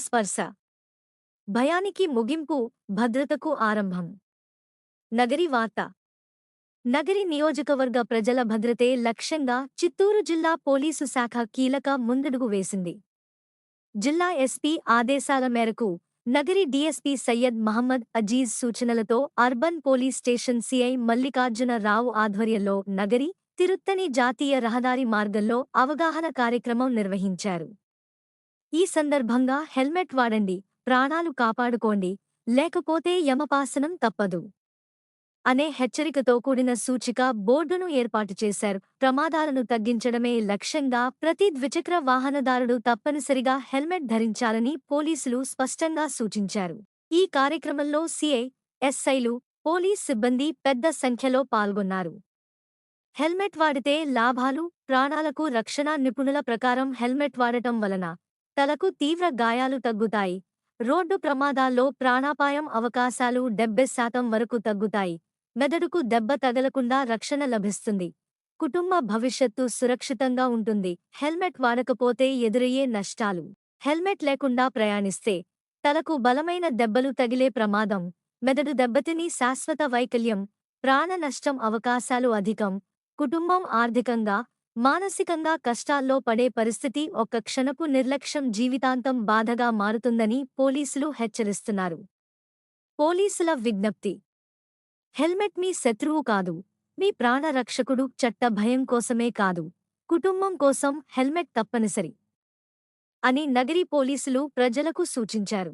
స్పర్శ. భయానికి ముగింపు, భద్రతకు ఆరంభం. నగరి వార్త. నగరి నియోజకవర్గ ప్రజల భద్రతే లక్ష్యంగా చిత్తూరు జిల్లా పోలీసు శాఖ కీలక ముందడుగు వేసింది. జిల్లా ఎస్పీ ఆదేశాల మేరకు నగరి డీఎస్పీ సయ్యద్ మహమ్మద్ అజీజ్ సూచనలతో urban police station CI Mallikarjuna Rao ఆధ్వర్యంలో నగరి, తిరుత్తణి జాతీయ రహదారి మార్గంలో అవగాహన కార్యక్రమం నిర్వహించారు. ఈ సందర్భంగా హెల్మెట్ వాడండి, ప్రాణాలు కాపాడుకోండి, లేకపోతే యమపాసనం తప్పదు అనే హెచ్చరికతో కూడిన సూచిక బోర్డును ఏర్పాటు చేశారు. ప్రమాదాలను తగ్గించడమే లక్ష్యంగా ప్రతి ద్విచక్ర వాహనదారుడు తప్పనిసరిగా హెల్మెట్ ధరించాలని పోలీసులు స్పష్టంగా సూచించారు. ఈ కార్యక్రమంలో సిఐ, ఎస్ఐలు, పోలీస్ సిబ్బంది పెద్ద సంఖ్యలో పాల్గొన్నారు. హెల్మెట్ వాడితే లాభాలు, ప్రాణాలకు రక్షణ. నిపుణుల ప్రకారం హెల్మెట్ వాడటం వలన తలకు తీవ్ర గాయాలు తగ్గుతాయి, రోడ్డు ప్రమాదాల్లో ప్రాణాపాయం అవకాశాలు 70% వరకు తగ్గుతాయి, మెదడుకు దెబ్బ తగలకుండా రక్షణ లభిస్తుంది, కుటుంబ భవిష్యత్తు సురక్షితంగా ఉంటుంది. హెల్మెట్ వాడకపోతే ఎదురయ్యే నష్టాలు. హెల్మెట్ లేకుండా ప్రయాణిస్తే తలకు బలమైన దెబ్బలు తగిలే ప్రమాదం, మెదడు దెబ్బతిని శాశ్వత వైకల్యం, ప్రాణ నష్టం అవకాశాలు అధికం, కుటుంబం ఆర్థికంగా, మానసికంగా కష్టాల్లో పడే పరిస్థితి. ఒక్క క్షణపు నిర్లక్ష్యం జీవితాంతం బాధగా మారుతుందని పోలీసులు హెచ్చరిస్తున్నారు. పోలీసుల విజ్ఞప్తి. హెల్మెట్ మీ శత్రువు కాదు, మీ ప్రాణరక్షకుడు. చట్ట భయం కోసమే కాదు, కుటుంబం కోసం హెల్మెట్ తప్పనిసరి అని నగరి పోలీసులు ప్రజలకు సూచించారు.